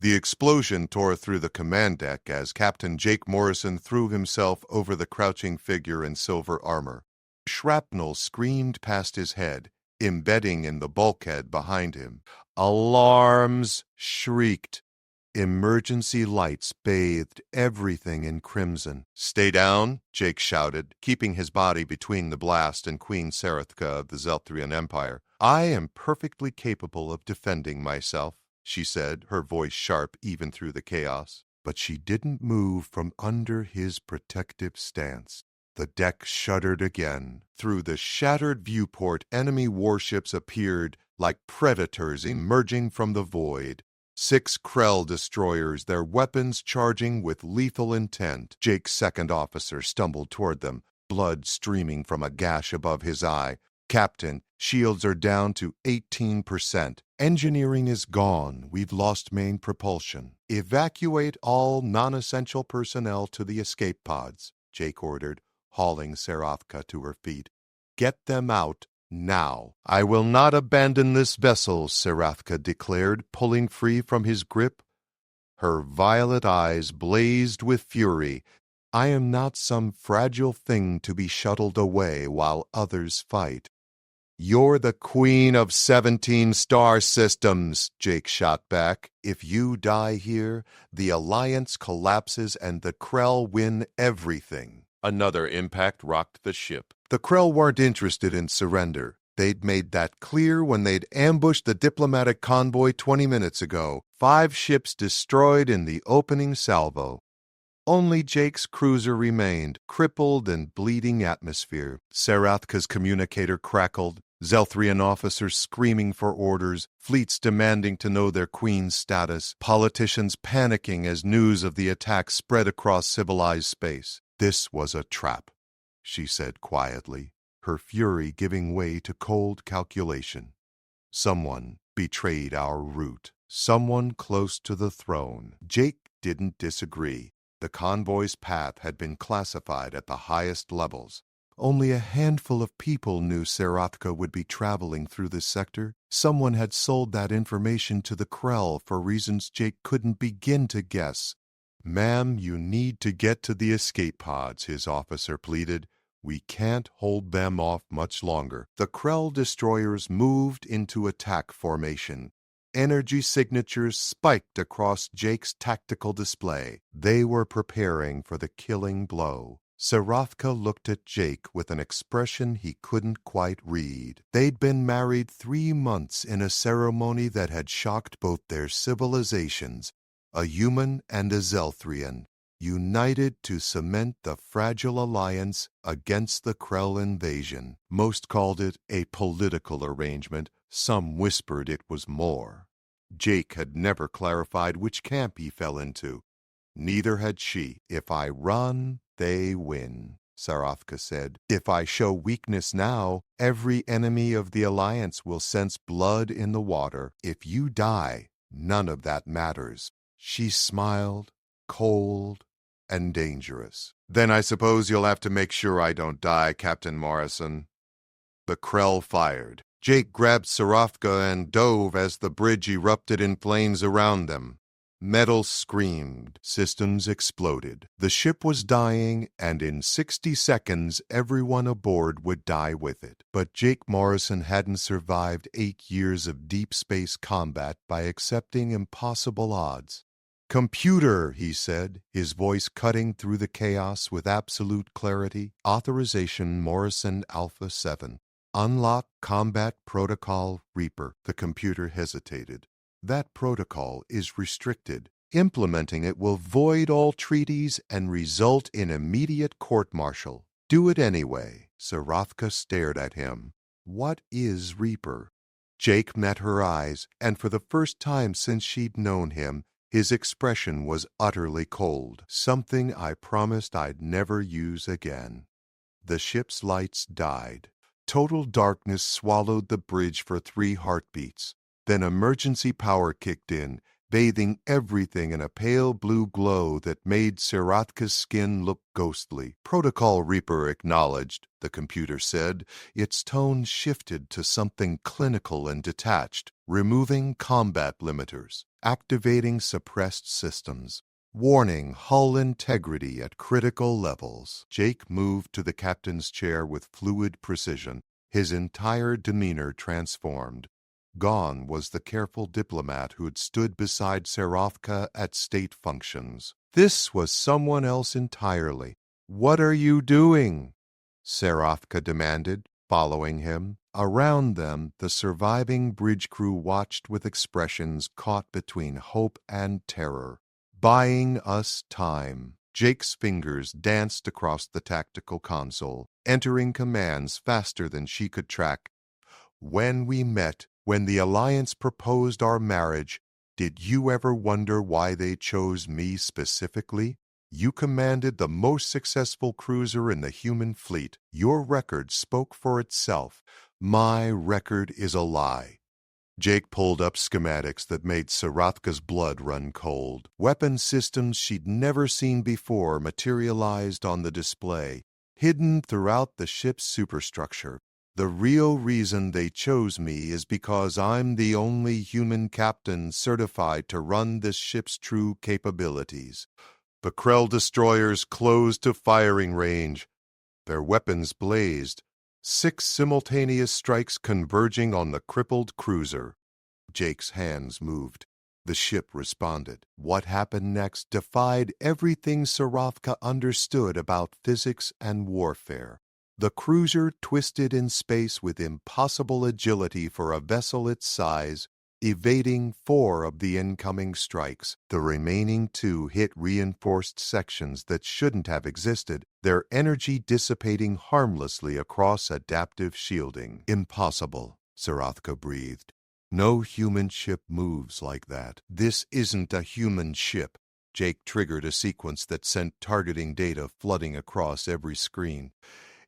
The explosion tore through the command deck as Captain Jake Morrison threw himself over the crouching figure in silver armor. Shrapnel screamed past his head, embedding in the bulkhead behind him. Alarms shrieked. Emergency lights bathed everything in crimson. "Stay down," Jake shouted, keeping his body between the blast and Queen Sarethka of the Zelthrian Empire. "I am perfectly capable of defending myself," she said, her voice sharp even through the chaos. But she didn't move from under his protective stance. The deck shuddered again. Through the shattered viewport, enemy warships appeared like predators emerging from the void. 6 Krell destroyers, their weapons charging with lethal intent. Jake's second officer stumbled toward them, blood streaming from a gash above his eye. "Captain, shields are down to 18%. Engineering is gone. We've lost main propulsion. Evacuate all non-essential personnel to the escape pods," Jake ordered, hauling Sarethka to her feet. "Get them out now." "I will not abandon this vessel," Sarethka declared, pulling free from his grip. Her violet eyes blazed with fury. "I am not some fragile thing to be shuttled away while others fight." "You're the queen of 17 star systems," Jake shot back. "If you die here, the Alliance collapses and the Krell win everything." Another impact rocked the ship. The Krell weren't interested in surrender. They'd made that clear when they'd ambushed the diplomatic convoy 20 minutes ago. 5 ships destroyed in the opening salvo. Only Jake's cruiser remained, crippled and bleeding atmosphere. Sarethka's communicator crackled, Zelthrian officers screaming for orders, fleets demanding to know their queen's status, politicians panicking as news of the attack spread across civilized space. "This was a trap," she said quietly, her fury giving way to cold calculation. "Someone betrayed our route. Someone close to the throne." Jake didn't disagree. The convoy's path had been classified at the highest levels. Only a handful of people knew Sarethka would be traveling through this sector. Someone had sold that information to the Krell for reasons Jake couldn't begin to guess. "Ma'am, you need to get to the escape pods," his officer pleaded. "We can't hold them off much longer." The Krell destroyers moved into attack formation. Energy signatures spiked across Jake's tactical display. They were preparing for the killing blow. Sarethka looked at Jake with an expression he couldn't quite read. They'd been married 3 months in a ceremony that had shocked both their civilizations, a human and a Zelthrian, united to cement the fragile alliance against the Krell invasion. Most called it a political arrangement. Some whispered it was more. Jake had never clarified which camp he fell into. Neither had she. "If I run, they win," Sarethka said. "If I show weakness now, every enemy of the Alliance will sense blood in the water. If you die, none of that matters." She smiled, cold and dangerous. "Then I suppose you'll have to make sure I don't die, Captain Morrison." The Krell fired. Jake grabbed Sarethka and dove as the bridge erupted in flames around them. Metal screamed. Systems exploded. The ship was dying, and in 60 seconds everyone aboard would die with it. But Jake Morrison hadn't survived 8 years of deep space combat by accepting impossible odds. "Computer," he said, his voice cutting through the chaos with absolute clarity. "Authorization Morrison Alpha 7. Unlock Combat Protocol Reaper." The computer hesitated. "That protocol is restricted. Implementing it will void all treaties and result in immediate court-martial." "Do it anyway." Sarethka stared at him. "What is Reaper?" Jake met her eyes, and for the first time since she'd known him, his expression was utterly cold. "Something I promised I'd never use again." The ship's lights died. Total darkness swallowed the bridge for 3 heartbeats. Then emergency power kicked in, bathing everything in a pale blue glow that made Sarethka's skin look ghostly. "Protocol Reaper acknowledged," the computer said. Its tone shifted to something clinical and detached. "Removing combat limiters." activating suppressed systems. Warning, hull integrity at critical levels. Jake moved to the captain's chair with fluid precision, his entire demeanor transformed. Gone was the careful diplomat who'd stood beside Serafka at state functions. This was someone else entirely. "What are you doing?" Serafka demanded, following him. Around them, the surviving bridge crew watched with expressions caught between hope and terror. "Buying us time." Jake's fingers danced across the tactical console, entering commands faster than she could track. "When we met, when the Alliance proposed our marriage, did you ever wonder why they chose me specifically? You commanded the most successful cruiser in the human fleet. Your record spoke for itself. My record is a lie." Jake pulled up schematics that made Sarathka's blood run cold. Weapon systems she'd never seen before materialized on the display, hidden throughout the ship's superstructure. "The real reason they chose me is because I'm the only human captain certified to run this ship's true capabilities." The Krell destroyers closed to firing range. Their weapons blazed, 6 simultaneous strikes converging on the crippled cruiser. Jake's hands moved. The ship responded. What happened next defied everything Serafka understood about physics and warfare. The cruiser twisted in space with impossible agility for a vessel its size, evading 4 of the incoming strikes. The remaining 2 hit reinforced sections that shouldn't have existed, their energy dissipating harmlessly across adaptive shielding. "Impossible," Sarathka breathed. "No human ship moves like that. This isn't a human ship." Jake triggered a sequence that sent targeting data flooding across every screen.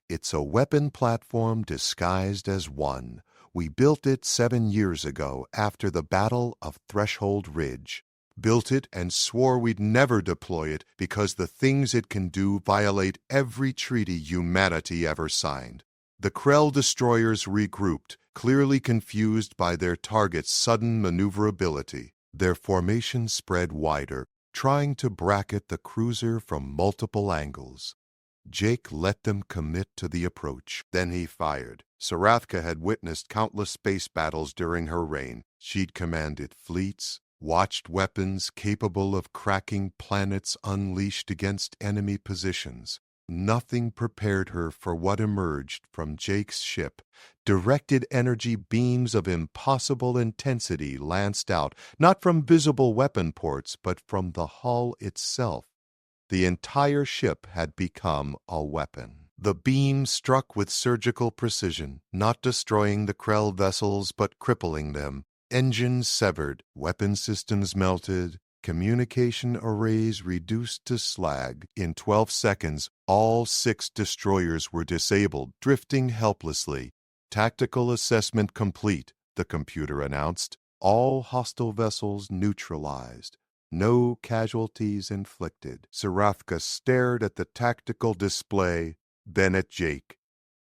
"It's a weapon platform disguised as one. We built it 7 years ago after the Battle of Threshold Ridge. Built it and swore we'd never deploy it because the things it can do violate every treaty humanity ever signed." The Krell destroyers regrouped, clearly confused by their target's sudden maneuverability. Their formation spread wider, trying to bracket the cruiser from multiple angles. Jake let them commit to the approach. Then he fired. Sarathka had witnessed countless space battles during her reign. She'd commanded fleets, watched weapons capable of cracking planets unleashed against enemy positions. Nothing prepared her for what emerged from Jake's ship. Directed energy beams of impossible intensity lanced out, not from visible weapon ports, but from the hull itself. The entire ship had become a weapon. The beam struck with surgical precision, not destroying the Krell vessels but crippling them. Engines severed, weapon systems melted, communication arrays reduced to slag. In 12 seconds, all 6 destroyers were disabled, drifting helplessly. "Tactical assessment complete," the computer announced. "All hostile vessels neutralized. No casualties inflicted." Sarathka stared at the tactical display, then at Jake.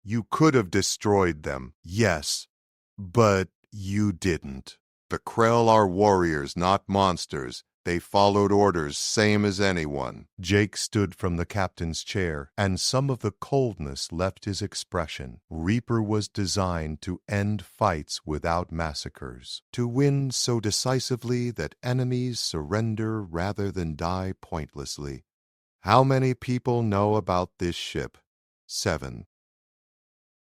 "You could have destroyed them, yes, but you didn't. The Krell are warriors, not monsters. They followed orders, same as anyone." Jake stood from the captain's chair, and some of the coldness left his expression. Reaper was designed to end fights without massacres, to win so decisively that enemies surrender rather than die pointlessly. "How many people know about this ship?" 7.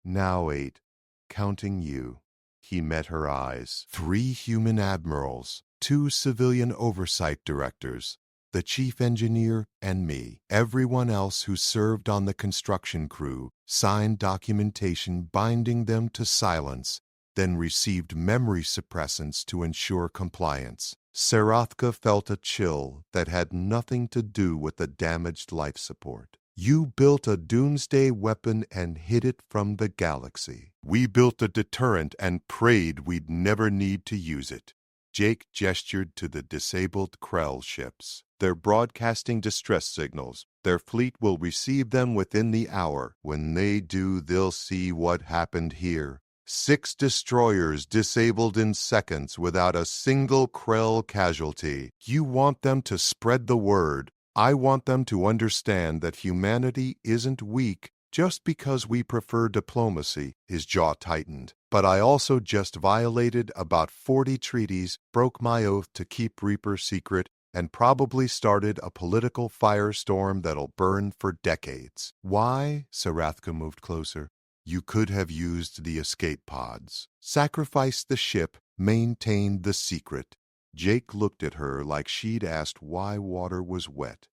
"Now 8, counting you." He met her eyes. 3 human admirals, 2 civilian oversight directors, the chief engineer, and me. Everyone else who served on the construction crew signed documentation binding them to silence, then received memory suppressants to ensure compliance. Sarathka felt a chill that had nothing to do with the damaged life support. "You built a doomsday weapon and hid it from the galaxy. We built a deterrent and prayed we'd never need to use it." Jake gestured to the disabled Krell ships. "They're broadcasting distress signals. Their fleet will receive them within the hour. When they do, they'll see what happened here." 6 destroyers disabled in seconds without a single Krell casualty. You want them to spread the word. I want them to understand that humanity isn't weak just because we prefer diplomacy. His jaw tightened. But I also just violated about 40 treaties, broke my oath to keep Reaper secret, and probably started a political firestorm that'll burn for decades. Why? Sarathka moved closer. You could have used the escape pods. Sacrificed the ship, maintained the secret. Jake looked at her like she'd asked why water was wet.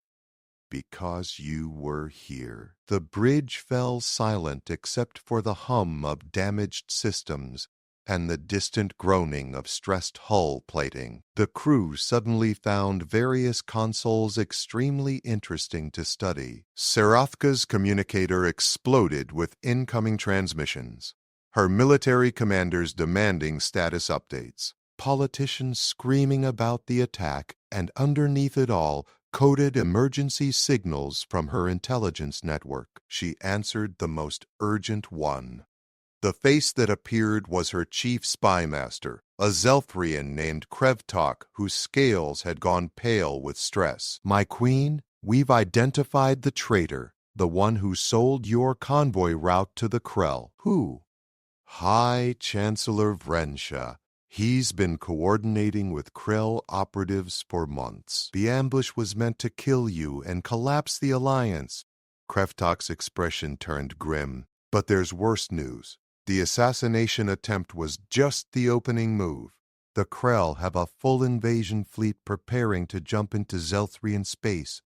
Because you were here. The bridge fell silent except for the hum of damaged systems and the distant groaning of stressed hull plating. The crew suddenly found various consoles extremely interesting to study. Sarathka's communicator exploded with incoming transmissions. Her military commanders demanding status updates. Politicians screaming about the attack, and underneath it all, coded emergency signals from her intelligence network. She answered the most urgent one. The face that appeared was her chief spy master, a Zelthrian named Krevtok, whose scales had gone pale with stress. My queen, we've identified the traitor, the one who sold your convoy route to the Krell. Who? High Chancellor Vrensha. He's been coordinating with Krell operatives for months. The ambush was meant to kill you and collapse the alliance. Krevtok's expression turned grim. But there's worse news. The assassination attempt was just the opening move. The Krell have a full invasion fleet preparing to jump into Zelthrian space.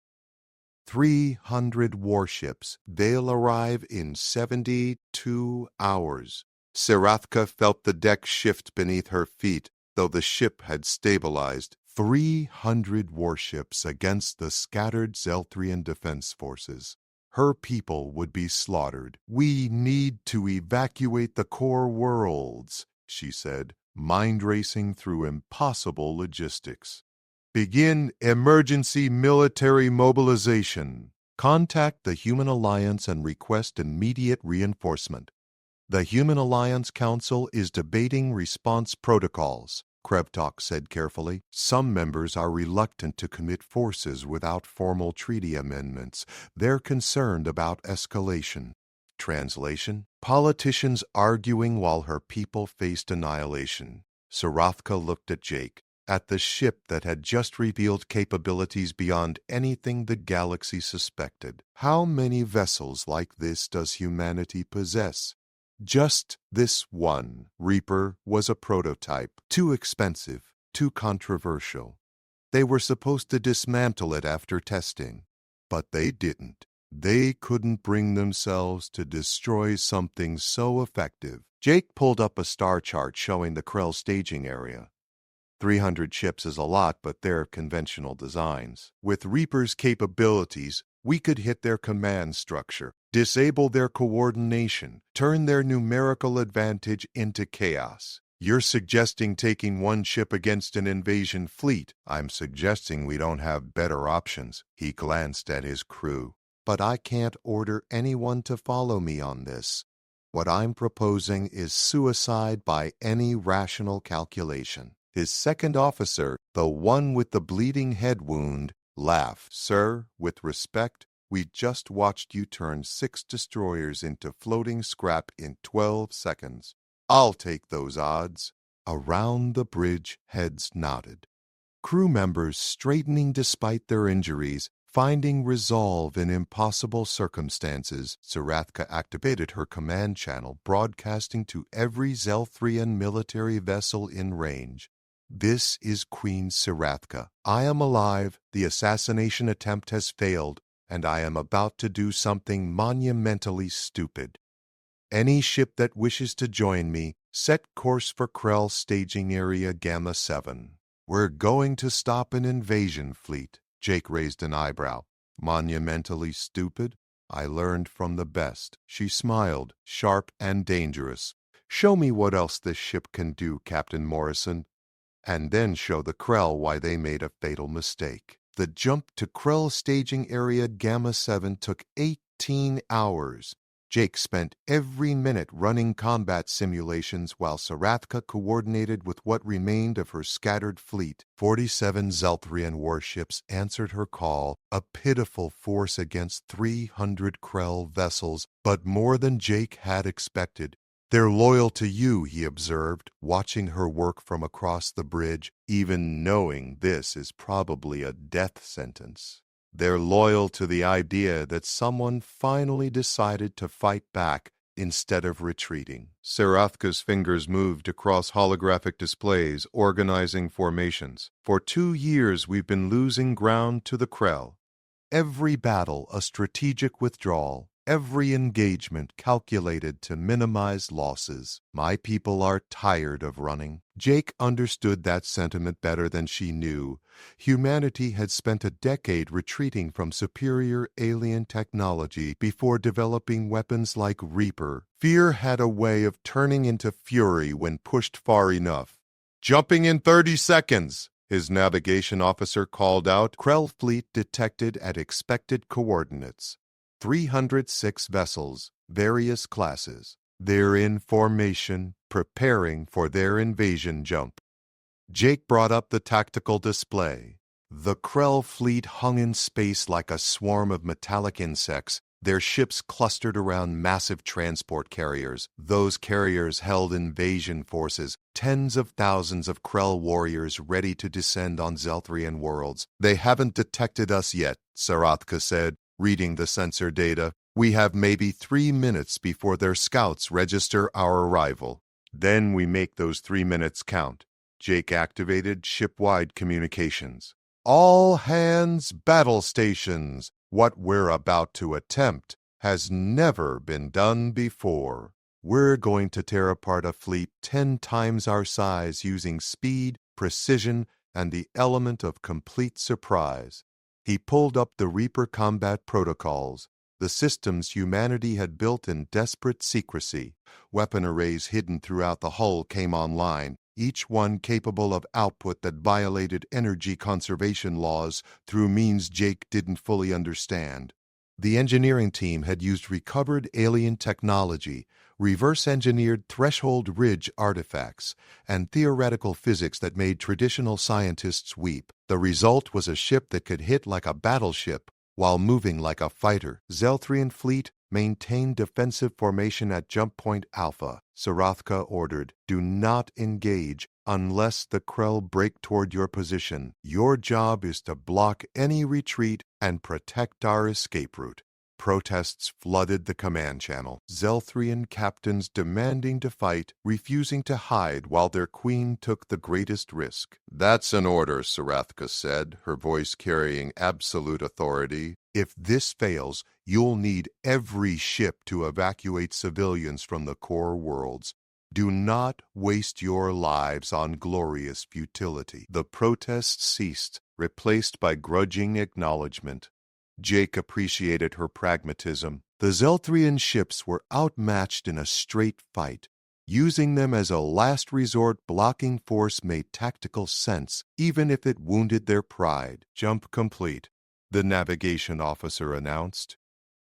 300 warships. They'll arrive in 72 hours. Sarathka felt the deck shift beneath her feet, though the ship had stabilized. 300 warships against the scattered Zelthrian defense forces. Her people would be slaughtered. We need to evacuate the core worlds, she said, mind racing through impossible logistics. Begin emergency military mobilization. Contact the Human Alliance and request immediate reinforcement. The Human Alliance Council is debating response protocols, Krevtok said carefully. Some members are reluctant to commit forces without formal treaty amendments. They're concerned about escalation. Translation: politicians arguing while her people faced annihilation. Sarathka looked at Jake, at the ship that had just revealed capabilities beyond anything the galaxy suspected. How many vessels like this does humanity possess? Just this one. Reaper was a prototype. Too expensive, too controversial. They were supposed to dismantle it after testing, but they didn't. They couldn't bring themselves to destroy something so effective. Jake pulled up a star chart showing the Krell staging area. 300 ships is a lot, but they're conventional designs. With Reaper's capabilities, we could hit their command structure, disable their coordination, turn their numerical advantage into chaos. You're suggesting taking one ship against an invasion fleet. I'm suggesting we don't have better options. He glanced at his crew. But I can't order anyone to follow me on this. What I'm proposing is suicide by any rational calculation. His second officer, the one with the bleeding head wound, laughed. Sir, with respect, we just watched you turn 6 destroyers into floating scrap in 12 seconds. I'll take those odds. Around the bridge, heads nodded. Crew members straightening despite their injuries, finding resolve in impossible circumstances. Sarathka activated her command channel, broadcasting to every Zelthrian military vessel in range. This is Queen Sarathka. I am alive, the assassination attempt has failed, and I am about to do something monumentally stupid. Any ship that wishes to join me, set course for Krell staging area Gamma 7. We're going to stop an invasion fleet. Jake raised an eyebrow. Monumentally stupid? I learned from the best. She smiled, sharp and dangerous. Show me what else this ship can do, Captain Morrison. And then show the Krell why they made a fatal mistake. The jump to Krell staging area Gamma 7 took 18 hours. Jake spent every minute running combat simulations while Sarathka coordinated with what remained of her scattered fleet. 47 Zelthrian warships answered her call, a pitiful force against 300 Krell vessels, but more than Jake had expected. "They're loyal to you," he observed, watching her work from across the bridge, even knowing this is probably a death sentence. They're loyal to the idea that someone finally decided to fight back instead of retreating. Sarathka's fingers moved across holographic displays, organizing formations. "For 2 years we've been losing ground to the Krell. Every battle a strategic withdrawal, every engagement calculated to minimize losses. My people are tired of running." Jake understood that sentiment better than she knew. Humanity had spent a decade retreating from superior alien technology before developing weapons like Reaper. Fear had a way of turning into fury when pushed far enough. "Jumping in 30 seconds!" his navigation officer called out. Krell fleet detected at expected coordinates. 306 vessels, various classes. They're in formation, preparing for their invasion jump. Jake brought up the tactical display. The Krell fleet hung in space like a swarm of metallic insects, their ships clustered around massive transport carriers. Those carriers held invasion forces, tens of thousands of Krell warriors ready to descend on Zelthrian worlds. "They haven't detected us yet," Sarathka said, reading the sensor data. "We have maybe 3 minutes before their scouts register our arrival. Then we make those 3 minutes count." Jake activated ship-wide communications. "All hands battle stations. What we're about to attempt has never been done before. We're going to tear apart a fleet 10 times our size using speed, precision, and the element of complete surprise." He pulled up the Reaper combat protocols, the systems humanity had built in desperate secrecy. Weapon arrays hidden throughout the hull came online, each one capable of output that violated energy conservation laws through means Jake didn't fully understand. The engineering team had used recovered alien technology, reverse-engineered threshold ridge artifacts, and theoretical physics that made traditional scientists weep. The result was a ship that could hit like a battleship while moving like a fighter. "Zelthrian fleet, maintain defensive formation at Jump Point Alpha," Sarathka ordered. "Do not engage unless the Krell break toward your position. Your job is to block any retreat and protect our escape route." Protests flooded the command channel. Zelthrian captains demanding to fight, refusing to hide while their queen took the greatest risk. "That's an order," Sarathka said, her voice carrying absolute authority. "If this fails, you'll need every ship to evacuate civilians from the core worlds. Do not waste your lives on glorious futility." The protests ceased, replaced by grudging acknowledgement. Jake appreciated her pragmatism. The Zelthrian ships were outmatched in a straight fight. Using them as a last resort blocking force made tactical sense, even if it wounded their pride. "Jump complete," the navigation officer announced.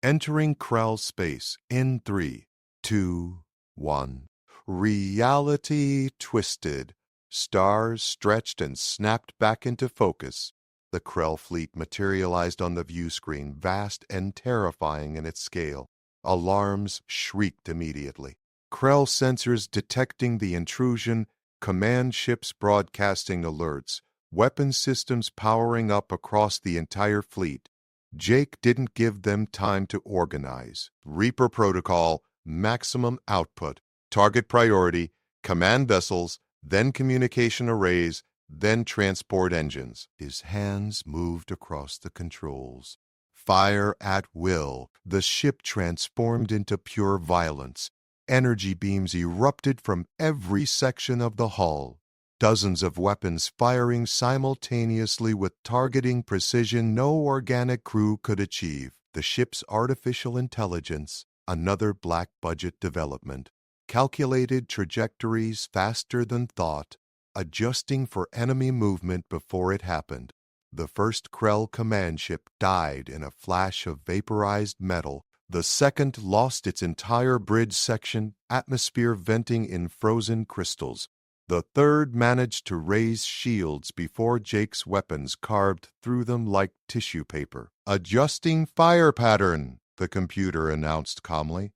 "Entering Krell space in 3, 2, 1. Reality twisted. Stars stretched and snapped back into focus. The Krell fleet materialized on the view screen, vast and terrifying in its scale. Alarms shrieked immediately. Krell sensors detecting the intrusion, command ships broadcasting alerts, weapon systems powering up across the entire fleet. Jake didn't give them time to organize. Reaper protocol, maximum output, target priority, command vessels, then communication arrays, then transport engines. His hands moved across the controls. Fire at will. The ship transformed into pure violence. Energy beams erupted from every section of the hull. Dozens of weapons firing simultaneously with targeting precision no organic crew could achieve. The ship's artificial intelligence, another black-budget development, calculated trajectories faster than thought, adjusting for enemy movement before it happened. The first Krell command ship died in a flash of vaporized metal, The second lost its entire bridge section, atmosphere venting in frozen crystals. The third managed to raise shields before Jake's weapons carved through them like tissue paper. "Adjusting fire pattern," the computer announced calmly.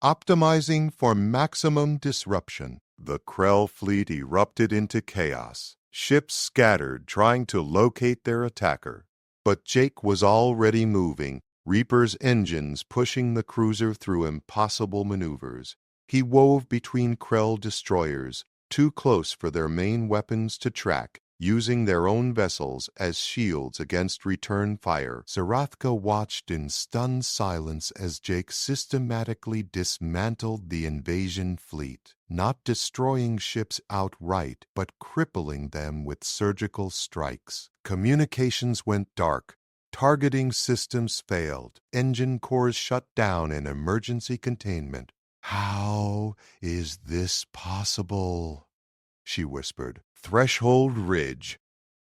"Optimizing for maximum disruption." The Krell fleet erupted into chaos. Ships scattered, trying to locate their attacker. But Jake was already moving, Reaper's engines pushing the cruiser through impossible maneuvers. He wove between Krell destroyers, too close for their main weapons to track, using their own vessels as shields against return fire. Zarathka watched in stunned silence as Jake systematically dismantled the invasion fleet, not destroying ships outright, but crippling them with surgical strikes. Communications went dark. Targeting systems failed. Engine cores shut down in emergency containment. "How is this possible?" she whispered. "Threshold Ridge,"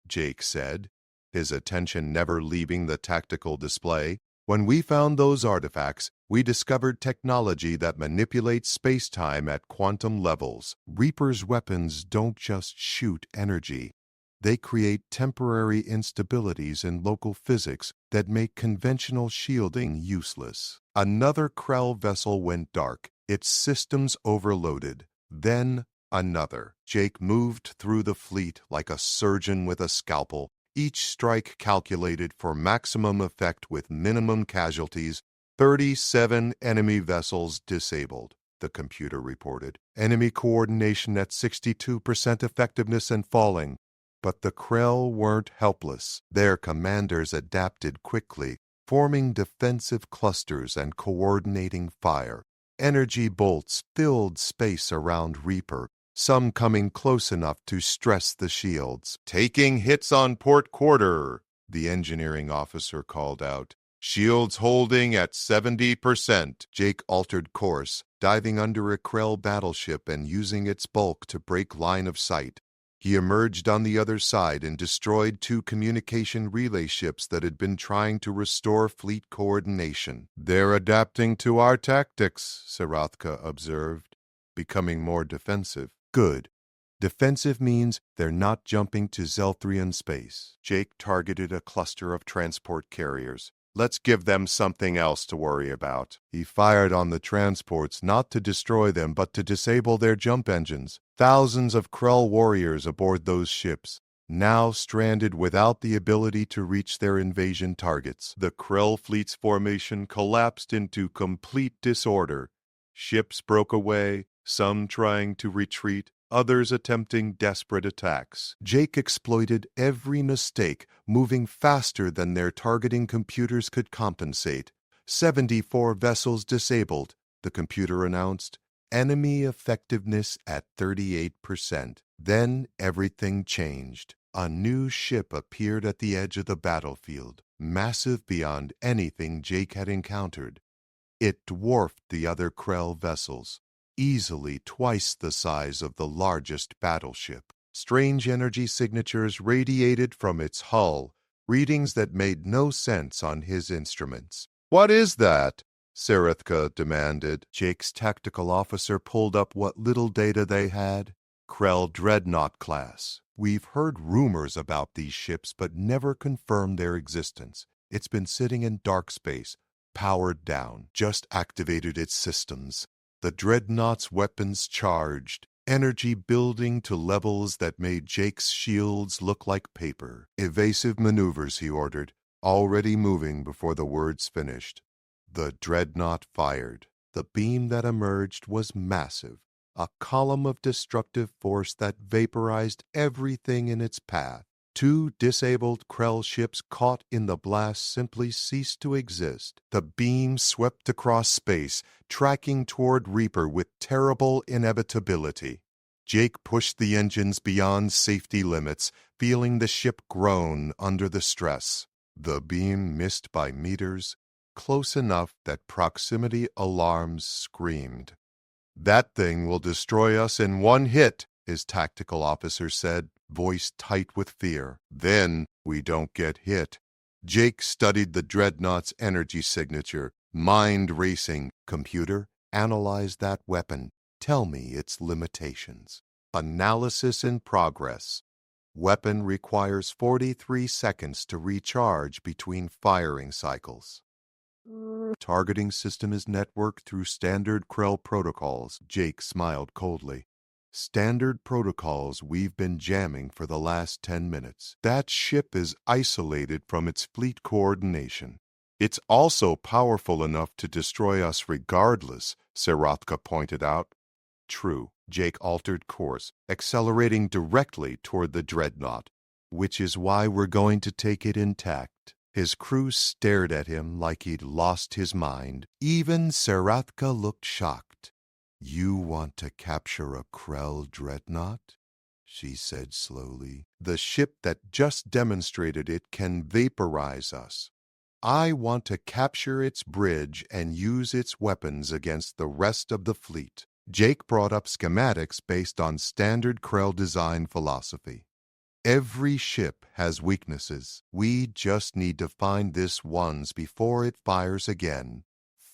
Jake said, his attention never leaving the tactical display. "When we found those artifacts, we discovered technology that manipulates space-time at quantum levels. Reaper's weapons don't just shoot energy. They create temporary instabilities in local physics that make conventional shielding useless." Another Krell vessel went dark, its systems overloaded. Then another. Jake moved through the fleet like a surgeon with a scalpel, each strike calculated for maximum effect with minimum casualties. 37 enemy vessels disabled, the computer reported. Enemy coordination at 62% effectiveness and falling. But the Krell weren't helpless. Their commanders adapted quickly, forming defensive clusters and coordinating fire. Energy bolts filled space around Reaper, some coming close enough to stress the shields. "Taking hits on port quarter," the engineering officer called out. "Shields holding at 70%. Jake altered course, diving under a Krell battleship and using its bulk to break line of sight. He emerged on the other side and destroyed 2 communication relay ships that had been trying to restore fleet coordination. "They're adapting to our tactics," Zarathka observed, becoming more defensive. "Good. Defensive means they're not jumping to Zelthrian space." Jake targeted a cluster of transport carriers. "Let's give them something else to worry about." He fired on the transports not to destroy them but to disable their jump engines. Thousands of Krell warriors aboard those ships, now stranded without the ability to reach their invasion targets. The Krell fleet's formation collapsed into complete disorder. Ships broke away, some trying to retreat, others attempting desperate attacks. Jake exploited every mistake, moving faster than their targeting computers could compensate. 74 vessels disabled, the computer announced. Enemy effectiveness at 38%. Then everything changed. A new ship appeared at the edge of the battlefield, massive beyond anything Jake had encountered. It dwarfed the other Krell vessels, easily twice the size of the largest battleship. Strange energy signatures radiated from its hull, readings that made no sense on his instruments. "What is that?" Zarathka demanded. Jake's tactical officer pulled up what little data they had. "Krell Dreadnought class. We've heard rumors about these ships but never confirmed their existence. It's been sitting in dark space, powered down. Just activated its systems. The Dreadnought's weapons charged, energy building to levels that made Jake's shields look like paper. Evasive maneuvers," he ordered, already moving before the words finished. The Dreadnought fired. The beam that emerged was massive, a column of destructive force that vaporized everything in its path. 2 disabled Krell ships caught in the blast simply ceased to exist. The beam swept across space, tracking toward Reaper with terrible inevitability. Jake pushed the engines beyond safety limits, feeling the ship groan under the stress. The beam missed by meters, close enough that proximity alarms screamed. "That thing will destroy us in 1 hit," his tactical officer said, voice tight with fear. "Then we don't get hit." Jake studied the Dreadnought's energy signature, Mind racing. Computer, analyze that weapon. Tell me its limitations. Analysis in progress. Weapon requires 43 seconds to recharge between firing cycles. Targeting system is networked through standard Krell protocols. Jake smiled coldly. Standard protocols we've been jamming for the last 10 minutes. That ship is isolated from its fleet coordination. It's also powerful enough to destroy us regardless, Serathka pointed out. True. Jake altered course, accelerating directly toward the dreadnought, which is why we're going to take it intact. His crew stared at him like he'd lost his mind. Even Serathka looked shocked. You want to capture a Krell dreadnought? She said slowly. The ship that just demonstrated it can vaporize us. I want to capture its bridge and use its weapons against the rest of the fleet. Jake brought up schematics based on standard Krell design philosophy. Every ship has weaknesses. We just need to find this one's before it fires again.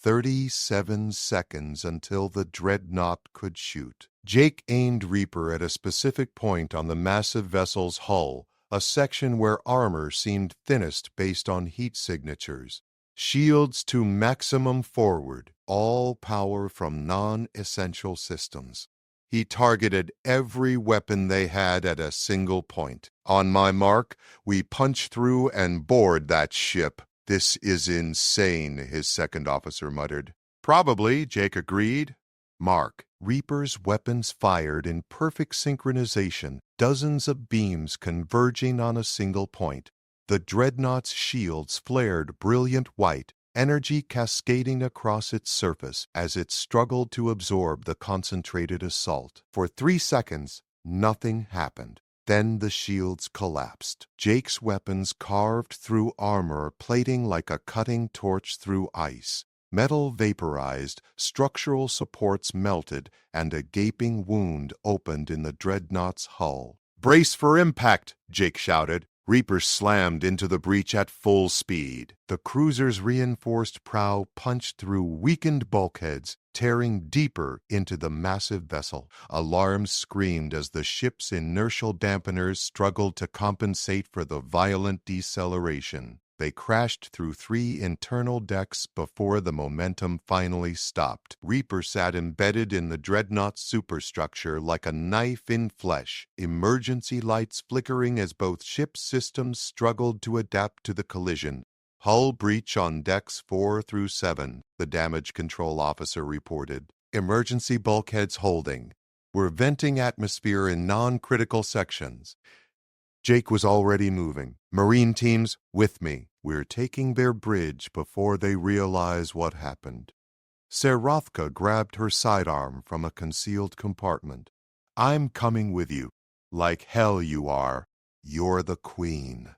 37 seconds until the dreadnought could shoot. Jake aimed Reaper at a specific point on the massive vessel's hull, a section where armor seemed thinnest based on heat signatures. Shields to maximum forward, all power from non-essential systems. He targeted every weapon they had at a single point. On my mark, we punch through and board that ship. This is insane, his second officer muttered. Probably, Jake agreed. Mark. Reaper's weapons fired in perfect synchronization, dozens of beams converging on a single point. The dreadnought's shields flared brilliant white, energy cascading across its surface as it struggled to absorb the concentrated assault. For 3 seconds, nothing happened. Then the shields collapsed. Jake's weapons carved through armor, plating like a cutting torch through ice. Metal vaporized, structural supports melted, and a gaping wound opened in the dreadnought's hull. "Brace for impact!" Jake shouted. Reaper slammed into the breach at full speed. The cruiser's reinforced prow punched through weakened bulkheads, tearing deeper into the massive vessel. Alarms screamed as the ship's inertial dampeners struggled to compensate for the violent deceleration. They crashed through 3 internal decks before the momentum finally stopped. Reaper sat embedded in the dreadnought's superstructure like a knife in flesh, emergency lights flickering as both ship systems struggled to adapt to the collision. Hull breach on decks 4 through 7, the damage control officer reported. Emergency bulkheads holding. We're venting atmosphere in non-critical sections. Jake was already moving. Marine teams, with me. We're taking their bridge before they realize what happened. Serathka grabbed her sidearm from a concealed compartment. I'm coming with you. Like hell you are. You're the queen.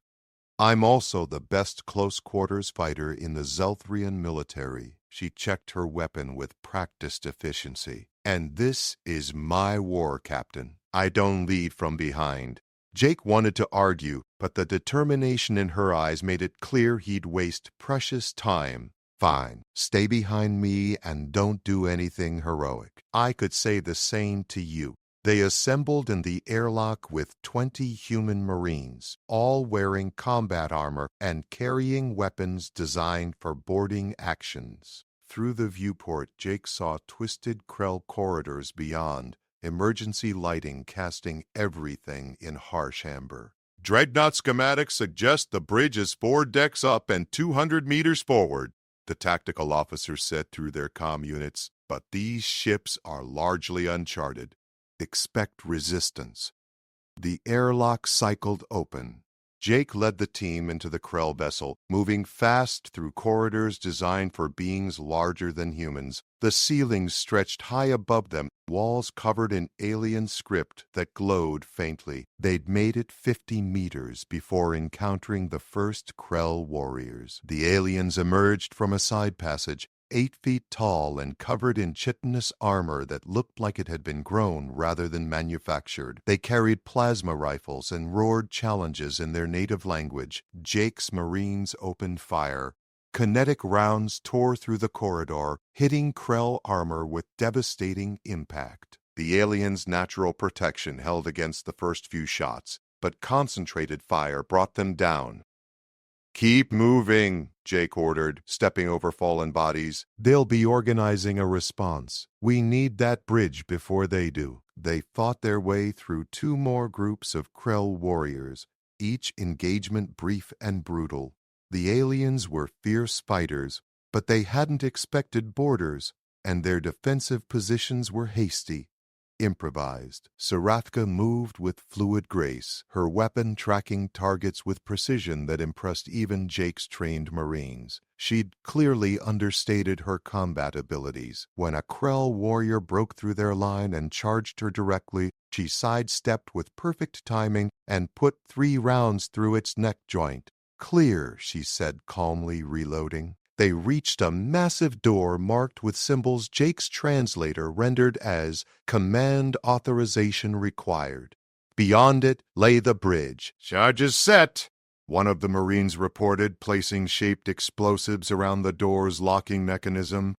I'm also the best close-quarters fighter in the Zelthrian military. She checked her weapon with practiced efficiency. And this is my war, Captain. I don't lead from behind. Jake wanted to argue, but the determination in her eyes made it clear he'd waste precious time. Fine, stay behind me and don't do anything heroic. I could say the same to you. They assembled in the airlock with 20 human Marines, all wearing combat armor and carrying weapons designed for boarding actions. Through the viewport, Jake saw twisted Krell corridors beyond, emergency lighting casting everything in harsh amber. Dreadnought schematics suggest the bridge is 4 decks up and 200 meters forward, the tactical officer said through their comm units, but these ships are largely uncharted. Expect resistance. The airlock cycled open. Jake led the team into the Krell vessel, moving fast through corridors designed for beings larger than humans. The ceilings stretched high above them, walls covered in alien script that glowed faintly. They'd made it 50 meters before encountering the first Krell warriors. The aliens emerged from a side passage, 8 feet tall and covered in chitinous armor that looked like it had been grown rather than manufactured. They carried plasma rifles and roared challenges in their native language. Jake's Marines opened fire. Kinetic rounds tore through the corridor, hitting Krell armor with devastating impact. The aliens' natural protection held against the first few shots, but concentrated fire brought them down. "Keep moving," Jake ordered, stepping over fallen bodies. "They'll be organizing a response. We need that bridge before they do." They fought their way through 2 more groups of Krell warriors, each engagement brief and brutal. The aliens were fierce fighters, but they hadn't expected borders, and their defensive positions were hasty, improvised. Sarathka moved with fluid grace, her weapon tracking targets with precision that impressed even Jake's trained Marines. She'd clearly understated her combat abilities. When a Krell warrior broke through their line and charged her directly, she sidestepped with perfect timing and put 3 rounds through its neck joint. "Clear," she said calmly, reloading. They reached a massive door marked with symbols Jake's translator rendered as "Command Authorization Required." Beyond it lay the bridge. "Charges set," one of the Marines reported, placing shaped explosives around the door's locking mechanism.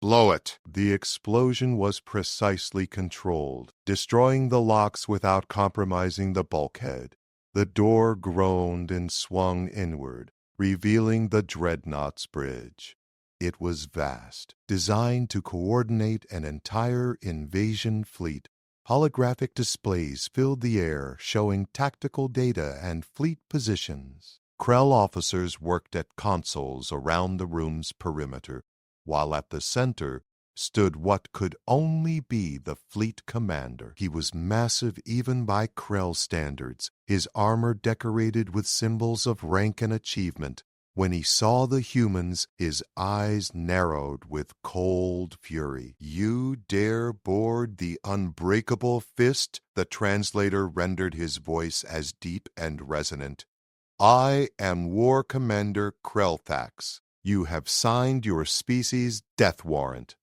"Blow it." The explosion was precisely controlled, destroying the locks without compromising the bulkhead. The door groaned and swung inward, revealing the Dreadnought's bridge. It was vast, designed to coordinate an entire invasion fleet. Holographic displays filled the air, showing tactical data and fleet positions. Krell officers worked at consoles around the room's perimeter, while at the center stood what could only be the fleet commander. He was massive even by Krell standards, his armor decorated with symbols of rank and achievement. When he saw the humans, his eyes narrowed with cold fury. "You dare board the unbreakable fist?" The translator rendered his voice as deep and resonant. "I am War Commander Krellthax. You have signed your species' death warrant."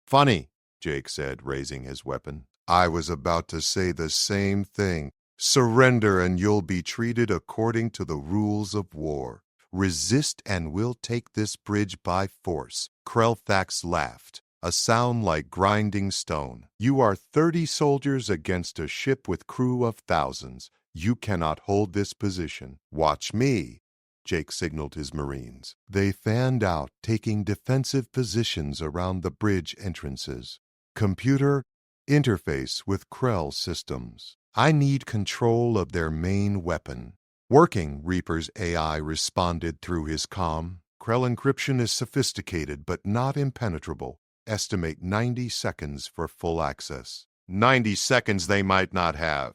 "Funny," Jake said, raising his weapon. "I was about to say the same thing. Surrender and you'll be treated according to the rules of war. Resist and we'll take this bridge by force." Krellthax laughed, a sound like grinding stone. "You are 30 soldiers against a ship with crew of thousands. You cannot hold this position. Watch me." Jake signaled his Marines. They fanned out, taking defensive positions around the bridge entrances. "Computer, interface with Krell systems. I need control of their main weapon." "Working," Reaper's AI responded through his comm. "Krell encryption is sophisticated but not impenetrable. Estimate 90 seconds for full access." 90 seconds they might not have.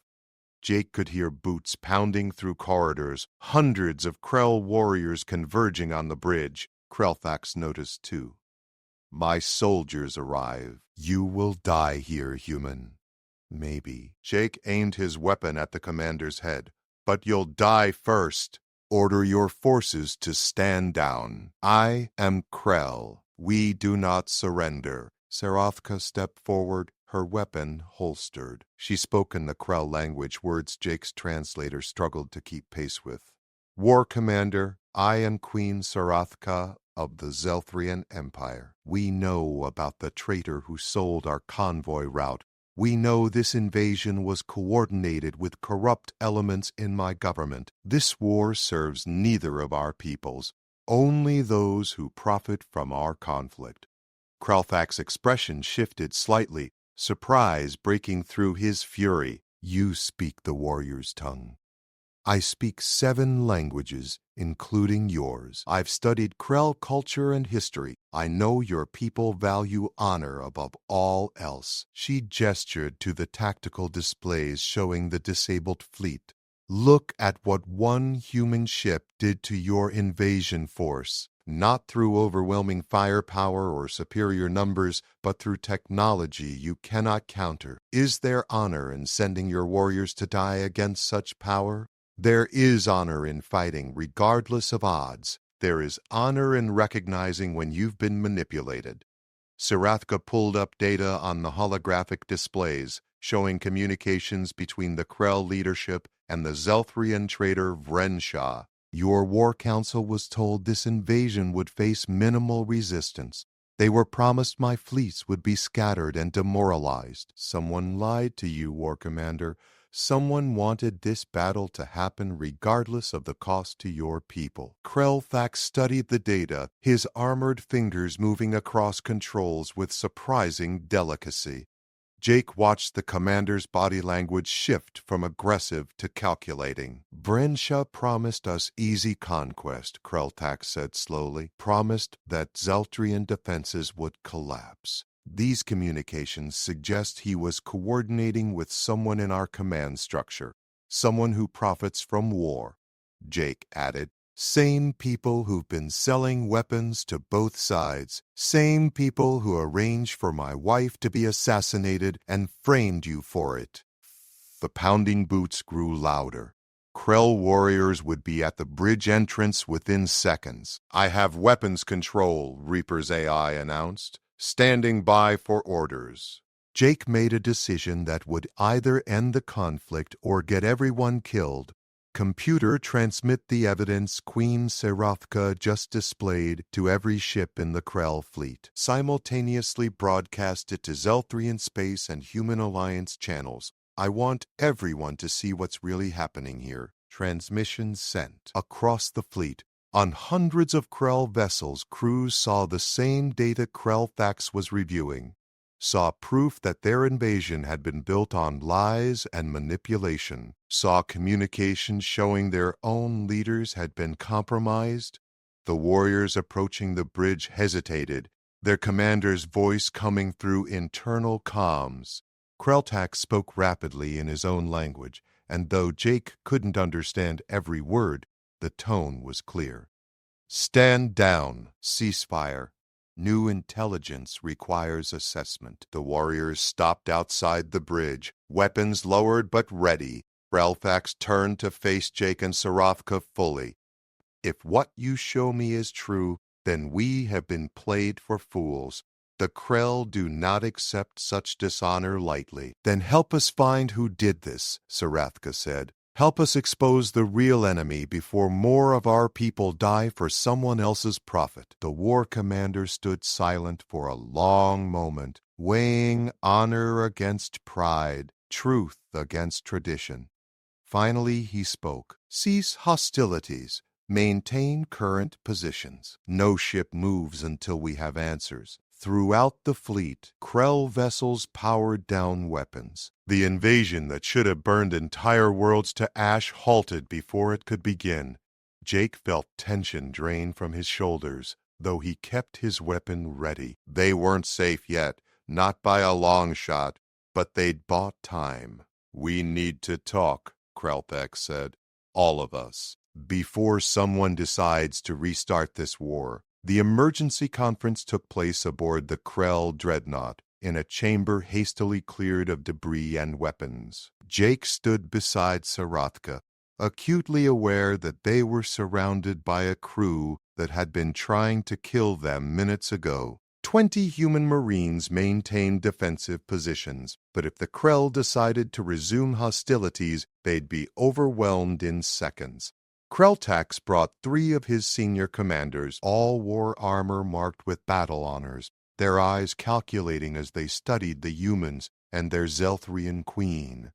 Jake could hear boots pounding through corridors, hundreds of Krell warriors converging on the bridge. Krellthax noticed too. "My soldiers arrive. You will die here, human." "Maybe." Jake aimed his weapon at the commander's head. "But you'll die first. Order your forces to stand down. I am Krell. We do not surrender." Sarathka stepped forward, her weapon holstered. She spoke in the Krell language, words Jake's translator struggled to keep pace with. "War Commander, I am Queen Sarathka of the Zelthrian Empire. We know about the traitor who sold our convoy route. We know this invasion was coordinated with corrupt elements in my government. This war serves neither of our peoples, only those who profit from our conflict." Krellthax's expression shifted slightly, surprise breaking through his fury. "You speak the warrior's tongue. I speak 7 languages, including yours. I've studied Krell culture and history. I know your people value honor above all else." She gestured to the tactical displays showing the disabled fleet. "Look at what one human ship did to your invasion force. Not through overwhelming firepower or superior numbers, but through technology you cannot counter. Is there honor in sending your warriors to die against such power? There is honor in fighting, regardless of odds. There is honor in recognizing when you've been manipulated." Sarathka pulled up data on the holographic displays, showing communications between the Krell leadership and the Zelthrian traitor Vrenshaw. Your war council was told this invasion would face minimal resistance. They were promised my fleets would be scattered and demoralized. Someone lied to you, War Commander. Someone wanted this battle to happen regardless of the cost to your people. Krelthax studied the data, his armored fingers moving across controls with surprising delicacy. Jake watched the commander's body language shift from aggressive to calculating. Brensha promised us easy conquest, Krelthax said slowly. Promised that Zeltrian defenses would collapse. These communications suggest he was coordinating with someone in our command structure, someone who profits from war. Jake added, same people who've been selling weapons to both sides, same people who arranged for my wife to be assassinated and framed you for it. The pounding boots grew louder. Krell warriors would be at the bridge entrance within seconds. I have weapons control, Reaper's AI announced, standing by for orders. Jake made a decision that would either end the conflict or get everyone killed. Computer, transmit the evidence Queen Seraphka just displayed to every ship in the Krell fleet. Simultaneously broadcast it to Zeltrian Space and Human Alliance channels. I want everyone to see what's really happening here. Transmission sent. Across the fleet, on hundreds of Krell vessels, crews saw the same data Krelthax was reviewing. Saw proof that their invasion had been built on lies and manipulation, saw communications showing their own leaders had been compromised. The warriors approaching the bridge hesitated, their commander's voice coming through internal comms. Krelthax spoke rapidly in his own language, and though Jake couldn't understand every word, the tone was clear. Stand down, ceasefire. New intelligence requires assessment. The warriors stopped outside the bridge, weapons lowered but ready. Krelthax turned to face Jake and Seraphka fully. If what you show me is true, then we have been played for fools. The Krell do not accept such dishonor lightly. Then help us find who did this, Seraphka said. Help us expose the real enemy before more of our people die for someone else's profit. The war commander stood silent for a long moment, weighing honor against pride, truth against tradition. Finally he spoke. Cease hostilities. Maintain current positions. No ship moves until we have answers. Throughout the fleet, Krell vessels powered down weapons. The invasion that should have burned entire worlds to ash halted before it could begin. Jake felt tension drain from his shoulders, though he kept his weapon ready. They weren't safe yet, not by a long shot, but they'd bought time. We need to talk, Krelthax said. All of us. Before someone decides to restart this war. The emergency conference took place aboard the Krell dreadnought, in a chamber hastily cleared of debris and weapons. Jake stood beside Seraphka, acutely aware that they were surrounded by a crew that had been trying to kill them minutes ago. 20 human Marines maintained defensive positions, but if the Krell decided to resume hostilities, they'd be overwhelmed in seconds. Krelthax brought 3 of his senior commanders, all wore armor marked with battle honors, their eyes calculating as they studied the humans and their Zeltrian queen.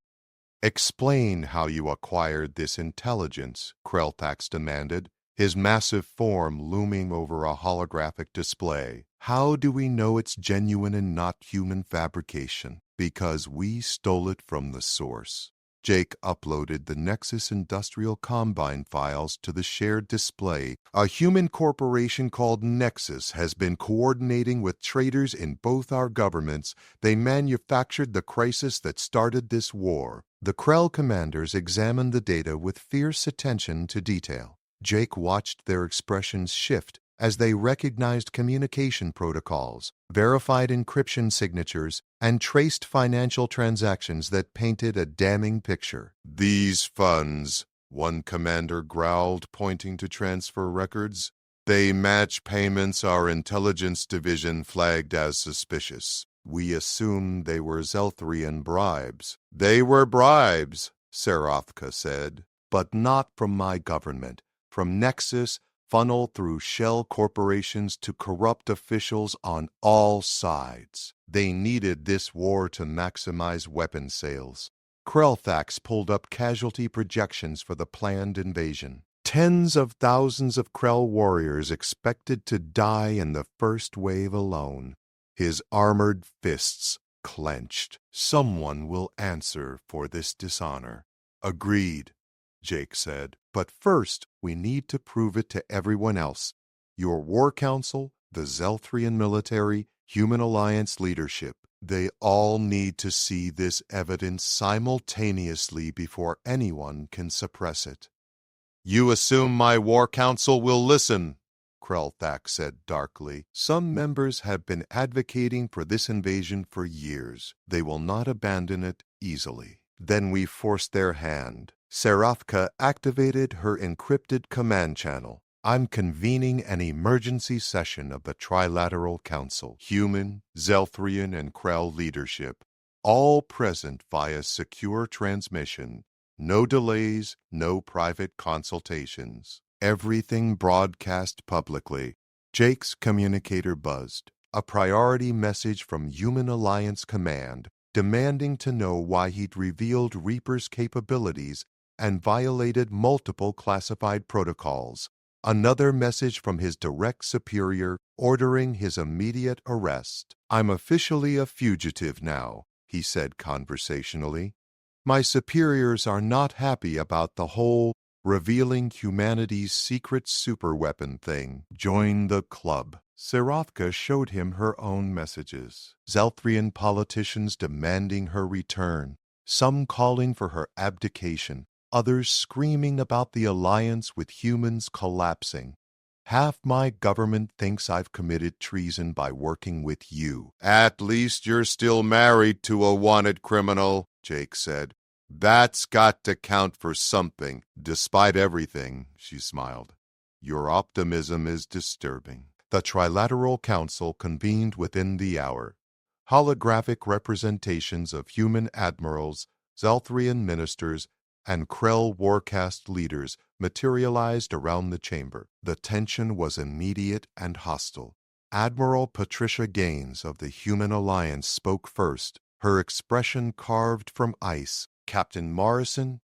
Explain how you acquired this intelligence, Krelthax demanded, his massive form looming over a holographic display. How do we know it's genuine and not human fabrication? Because we stole it from the source. Jake uploaded the Nexus Industrial Combine files to the shared display. A human corporation called Nexus has been coordinating with traders in both our governments. They manufactured the crisis that started this war. The Krell commanders examined the data with fierce attention to detail. Jake watched their expressions shift as they recognized communication protocols, verified encryption signatures, and traced financial transactions that painted a damning picture. These funds, one commander growled, pointing to transfer records, they match payments our intelligence division flagged as suspicious. We assumed they were Zeltrian bribes. They were bribes, Seraphka said, but not from my government. from Nexus funnel through shell corporations to corrupt officials on all sides. They needed this war to maximize weapon sales. Krelthax pulled up casualty projections for the planned invasion. Tens of thousands of Krell warriors expected to die in the first wave alone. His armored fists clenched. Someone will answer for this dishonor. Agreed, Jake said. But first, we need to prove it to everyone else. Your War Council, the Zelthrian military, Human Alliance leadership. They all need to see this evidence simultaneously before anyone can suppress it. You assume my War Council will listen, Krelthax said darkly. Some members have been advocating for this invasion for years. They will not abandon it easily. Then we forced their hand. Serafka activated her encrypted command channel. I'm convening an emergency session of the Trilateral Council, human, Zelthrian, and Krell leadership, all present via secure transmission. No delays, no private consultations. Everything broadcast publicly. Jake's communicator buzzed. A priority message from Human Alliance Command, demanding to know why he'd revealed Reaper's capabilities and violated multiple classified protocols. Another message from his direct superior ordering his immediate arrest. I'm officially a fugitive now, he said conversationally. My superiors are not happy about the whole revealing humanity's secret superweapon thing. Join the club. Serafka showed him her own messages. Zelthrian politicians demanding her return, some calling for her abdication, others screaming about the alliance with humans collapsing. Half my government thinks I've committed treason by working with you. At least you're still married to a wanted criminal, Jake said. That's got to count for something. Despite everything, she smiled. Your optimism is disturbing. The Trilateral Council convened within the hour. Holographic representations of human admirals, Zelthrian ministers, and Krell Warcast leaders materialized around the chamber. The tension was immediate and hostile. Admiral Patricia Gaines of the Human Alliance spoke first, her expression carved from ice. Captain Morrison,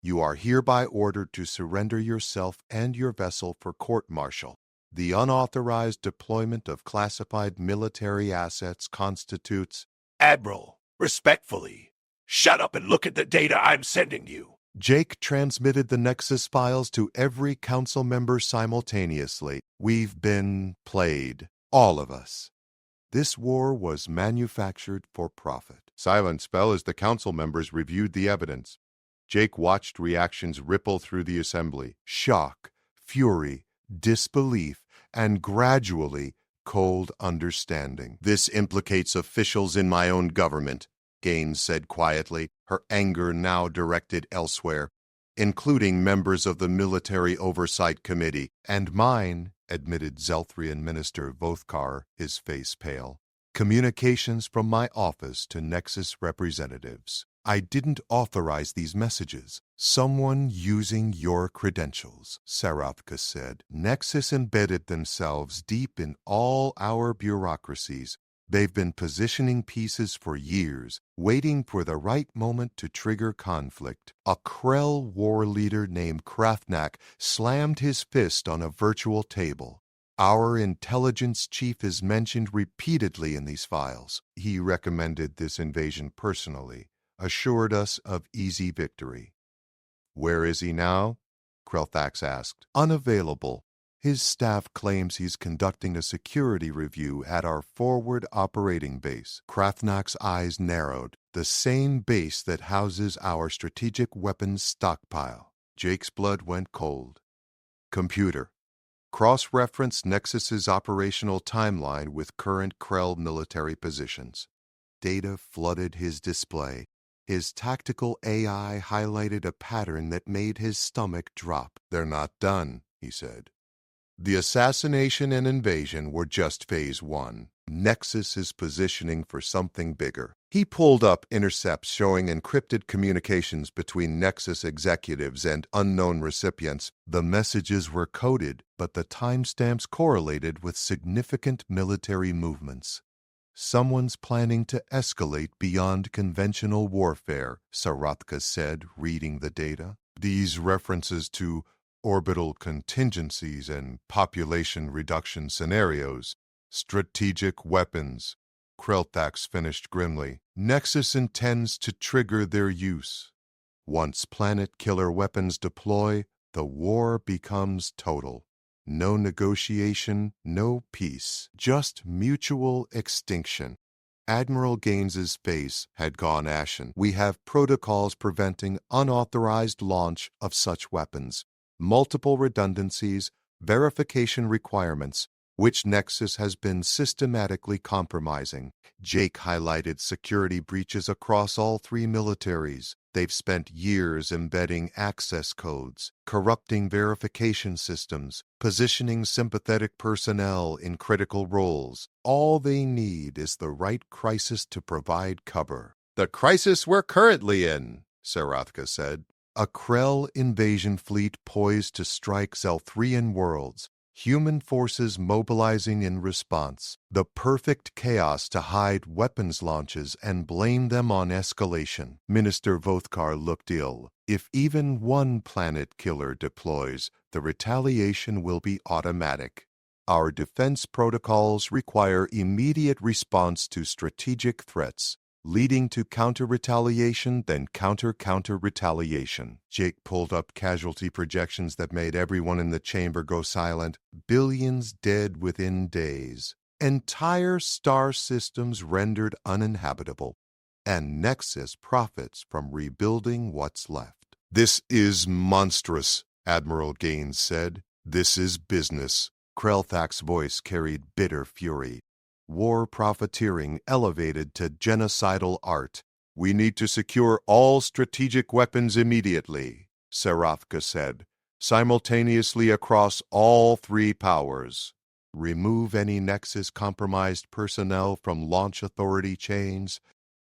you are hereby ordered to surrender yourself and your vessel for court-martial. The unauthorized deployment of classified military assets constitutes— Admiral, respectfully, shut up and look at the data I'm sending you. Jake transmitted the Nexus files to every council member simultaneously. We've been played. All of us. This war was manufactured for profit. Silence fell as the council members reviewed the evidence. Jake watched reactions ripple through the assembly. Shock, fury, disbelief, and gradually cold understanding. This implicates officials in my own government, Gaines said quietly, her anger now directed elsewhere, including members of the Military Oversight Committee. And mine, admitted Zelthrian Minister Vothkar, his face pale. Communications from my office to Nexus representatives. I didn't authorize these messages. Someone using your credentials, Serafka said. Nexus embedded themselves deep in all our bureaucracies. They've been positioning pieces for years, waiting for the right moment to trigger conflict. A Krell war leader named Krafnak slammed his fist on a virtual table. Our intelligence chief is mentioned repeatedly in these files. He recommended this invasion personally, assured us of easy victory. Where is he now? Krelthax asked. Unavailable. His staff claims he's conducting a security review at our forward operating base. Krafnak's eyes narrowed. The same base that houses our strategic weapons stockpile. Jake's blood went cold. Computer. Cross-reference Nexus's operational timeline with current Krell military positions. Data flooded his display. His tactical AI highlighted a pattern that made his stomach drop. They're not done, he said. The assassination and invasion were just phase 1. Nexus is positioning for something bigger. He pulled up intercepts showing encrypted communications between Nexus executives and unknown recipients. The messages were coded, but the timestamps correlated with significant military movements. Someone's planning to escalate beyond conventional warfare, Sarathka said, reading the data. These references to orbital contingencies and population reduction scenarios, strategic weapons, Krelthax finished grimly. Nexus intends to trigger their use. Once planet-killer weapons deploy, the war becomes total. No negotiation, no peace, just mutual extinction. Admiral Gaines's face had gone ashen. We have protocols preventing unauthorized launch of such weapons, multiple redundancies, verification requirements, which Nexus has been systematically compromising. Jake highlighted security breaches across all 3 militaries. They've spent years embedding access codes, corrupting verification systems, positioning sympathetic personnel in critical roles. All they need is the right crisis to provide cover. The crisis we're currently in, Sarathka said. A Krell invasion fleet poised to strike Zelthrian worlds. Human forces mobilizing in response. The perfect chaos to hide weapons launches and blame them on escalation. Minister Vothkar looked ill. If even one planet killer deploys, the retaliation will be automatic. Our defense protocols require immediate response to strategic threats, leading to counter-retaliation, then counter-retaliation. Jake pulled up casualty projections that made everyone in the chamber go silent. Billions dead within days. Entire star systems rendered uninhabitable. And Nexus profits from rebuilding what's left. This is monstrous, Admiral Gaines said. This is business. Krelthak's voice carried bitter fury. War profiteering elevated to genocidal art. We need to secure all strategic weapons immediately, Sarathka said, simultaneously across all 3 powers. Remove any Nexus-compromised personnel from launch authority chains.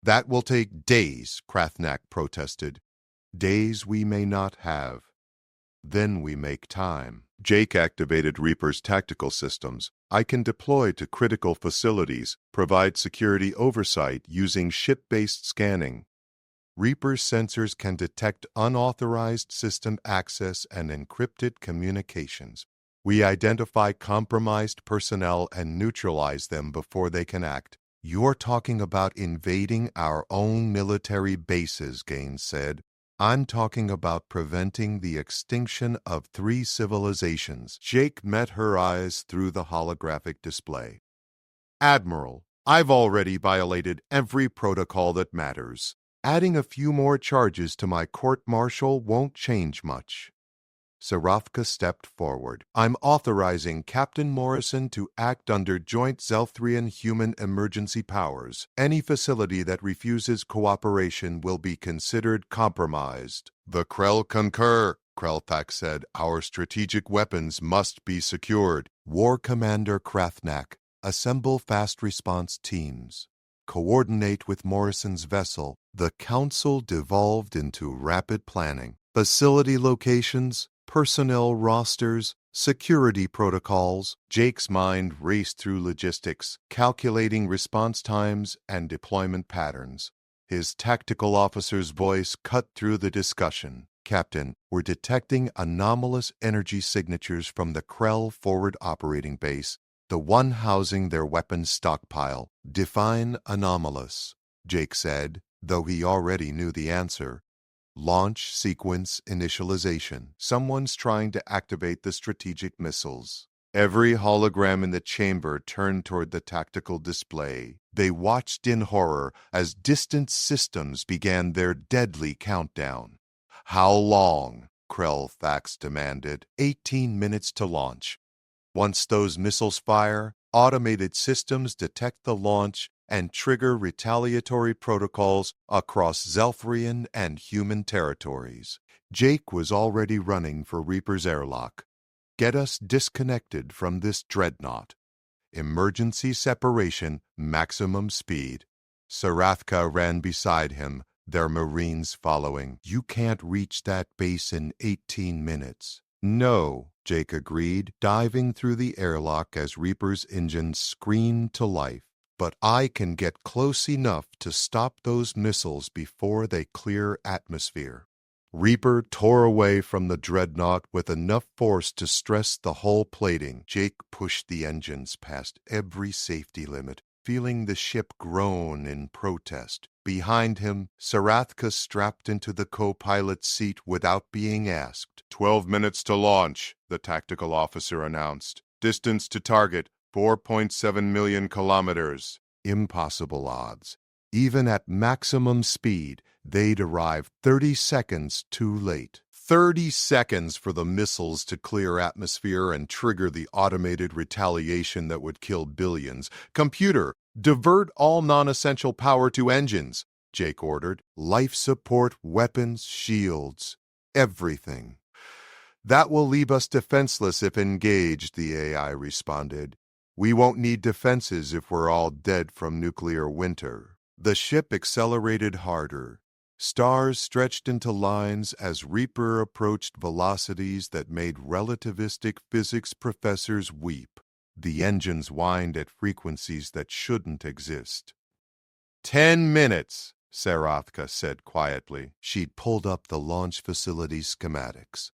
That will take days, Krathnak protested. Days we may not have. Then we make time. Jake activated Reaper's tactical systems. I can deploy to critical facilities, provide security oversight using ship-based scanning. Reaper's sensors can detect unauthorized system access and encrypted communications. We identify compromised personnel and neutralize them before they can act. You're talking about invading our own military bases, Gaines said. I'm talking about preventing the extinction of 3 civilizations. Jake met her eyes through the holographic display. Admiral, I've already violated every protocol that matters. Adding a few more charges to my court-martial won't change much. Sarathka stepped forward. I'm authorizing Captain Morrison to act under joint Zelthrian human emergency powers. Any facility that refuses cooperation will be considered compromised. The Krell concur, Krelthak said. Our strategic weapons must be secured. War Commander Krathnak, assemble fast response teams. Coordinate with Morrison's vessel. The Council devolved into rapid planning. Facility locations, personnel rosters, security protocols. Jake's mind raced through logistics, calculating response times and deployment patterns. His tactical officer's voice cut through the discussion. Captain, we're detecting anomalous energy signatures from the Krell forward operating base, the one housing their weapons stockpile. Define anomalous, Jake said, though he already knew the answer. Launch sequence initialization. Someone's trying to activate the strategic missiles. Every hologram in the chamber turned toward the tactical display. They watched in horror as distant systems began their deadly countdown. How long? Krelthax demanded. 18 minutes to launch. Once those missiles fire, automated systems detect the launch and trigger retaliatory protocols across Zelthrian and human territories. Jake was already running for Reaper's airlock. Get us disconnected from this dreadnought. Emergency separation, maximum speed. Sarathka ran beside him, their Marines following. You can't reach that base in 18 minutes. No, Jake agreed, diving through the airlock as Reaper's engines screamed to life. But I can get close enough to stop those missiles before they clear atmosphere. Reaper tore away from the dreadnought with enough force to stress the hull plating. Jake pushed the engines past every safety limit, feeling the ship groan in protest. Behind him, Sarathka strapped into the co-pilot's seat without being asked. 12 minutes to launch, the tactical officer announced. Distance to target, 4.7 million kilometers. Impossible odds. Even at maximum speed, they'd arrive 30 seconds too late. 30 seconds for the missiles to clear atmosphere and trigger the automated retaliation that would kill billions. Computer, divert all non-essential power to engines, Jake ordered. Life support, weapons, shields, everything. That will leave us defenseless if engaged, the AI responded. We won't need defenses if we're all dead from nuclear winter. The ship accelerated harder. Stars stretched into lines as Reaper approached velocities that made relativistic physics professors weep. The engines whined at frequencies that shouldn't exist. 10 minutes, Sarathka said quietly. She'd pulled up the launch facility schematics.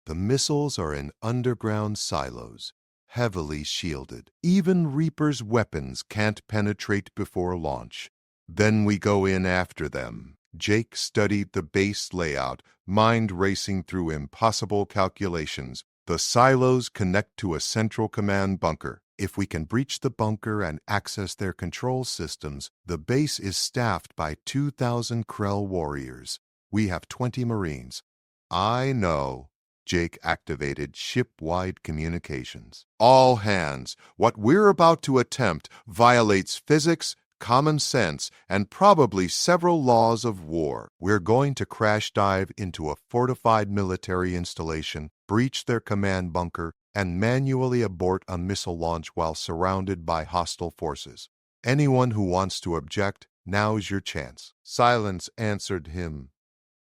The missiles are in underground silos, heavily shielded. Even Reaper's weapons can't penetrate before launch. Then we go in after them. Jake studied the base layout, mind racing through impossible calculations. The silos connect to a central command bunker. If we can breach the bunker and access their control systems, the base is staffed by 2,000 Krell warriors. We have 20 Marines. I know. Jake activated ship-wide communications. All hands, what we're about to attempt violates physics, common sense, and probably several laws of war. We're going to crash dive into a fortified military installation, breach their command bunker, and manually abort a missile launch while surrounded by hostile forces. Anyone who wants to object, now's your chance. Silence answered him.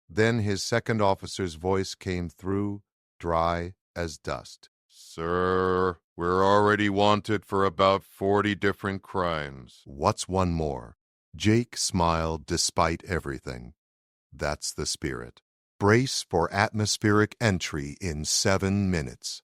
Then his second officer's voice came through, dry as dust. Sir, we're already wanted for about 40 different crimes. What's one more? Jake smiled despite everything. That's the spirit. Brace for atmospheric entry in 7 minutes.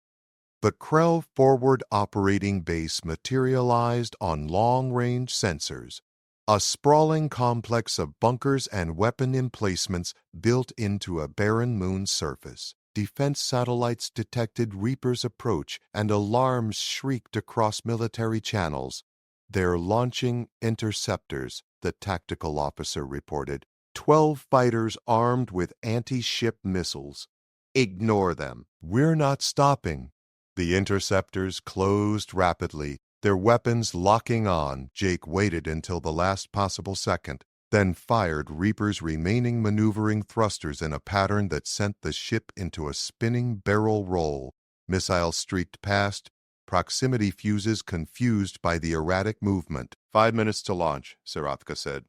The Krell Forward Operating Base materialized on long-range sensors, a sprawling complex of bunkers and weapon emplacements built into a barren moon surface. Defense satellites detected Reaper's approach, and alarms shrieked across military channels. They're launching interceptors, the tactical officer reported. 12 fighters armed with anti-ship missiles. Ignore them. We're not stopping. The interceptors closed rapidly, their weapons locking on. Jake waited until the last possible second, then fired Reaper's remaining maneuvering thrusters in a pattern that sent the ship into a spinning barrel roll. Missiles streaked past, proximity fuses confused by the erratic movement. 5 minutes to launch, Sarathka said.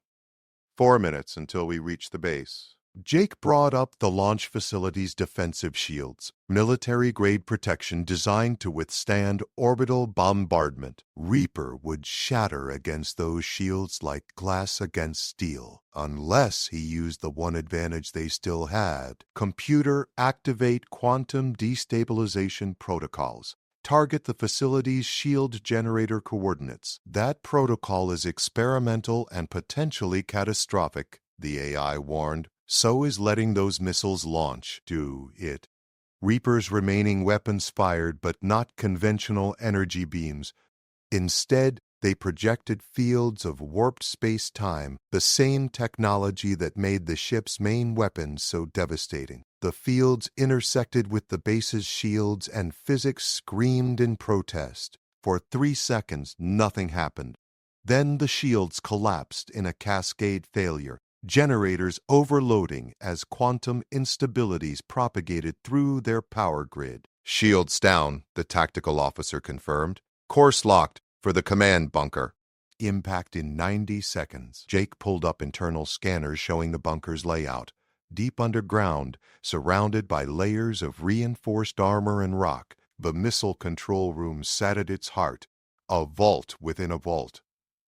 4 minutes until we reach the base. Jake brought up the launch facility's defensive shields, military-grade protection designed to withstand orbital bombardment. Reaper would shatter against those shields like glass against steel, unless he used the one advantage they still had. Computer, activate quantum destabilization protocols. Target the facility's shield generator coordinates. That protocol is experimental and potentially catastrophic, the AI warned. So is letting those missiles launch. Do it. Reaper's remaining weapons fired, but not conventional energy beams. Instead, they projected fields of warped space-time, the same technology that made the ship's main weapons so devastating. The fields intersected with the base's shields, and physics screamed in protest. For 3 seconds, nothing happened. Then the shields collapsed in a cascade failure, generators overloading as quantum instabilities propagated through their power grid. Shields down, the tactical officer confirmed. Course locked for the command bunker. Impact in 90 seconds. Jake pulled up internal scanners showing the bunker's layout. Deep underground, surrounded by layers of reinforced armor and rock, the missile control room sat at its heart, a vault within a vault.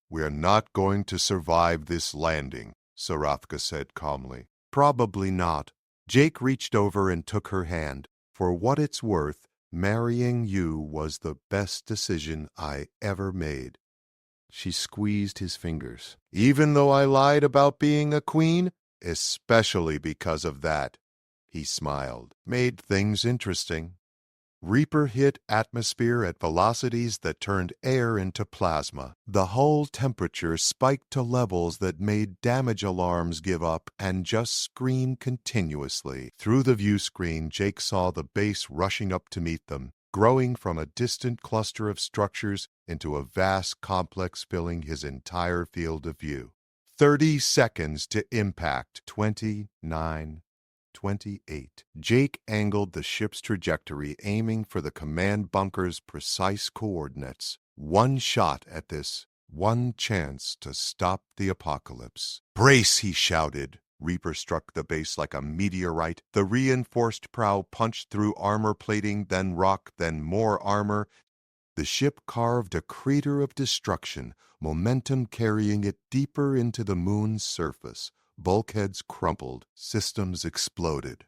"We're not going to survive this landing," Sarathka said calmly. "Probably not." Jake reached over and took her hand. "For what it's worth, marrying you was the best decision I ever made." She squeezed his fingers. "Even though I lied about being a queen? Especially because of that." He smiled. "Made things interesting." Reaper hit atmosphere at velocities that turned air into plasma. The hull temperature spiked to levels that made damage alarms give up and just scream continuously. Through the view screen, Jake saw the base rushing up to meet them, growing from a distant cluster of structures into a vast complex filling his entire field of view. 30 seconds to impact. 29. 28. Jake angled the ship's trajectory, aiming for the command bunker's precise coordinates. One shot at this, one chance to stop the apocalypse. "Brace!" he shouted. Reaper struck the base like a meteorite. The reinforced prow punched through armor plating, then rock, then more armor. The ship carved a crater of destruction, momentum carrying it deeper into the moon's surface. Bulkheads crumpled, systems exploded.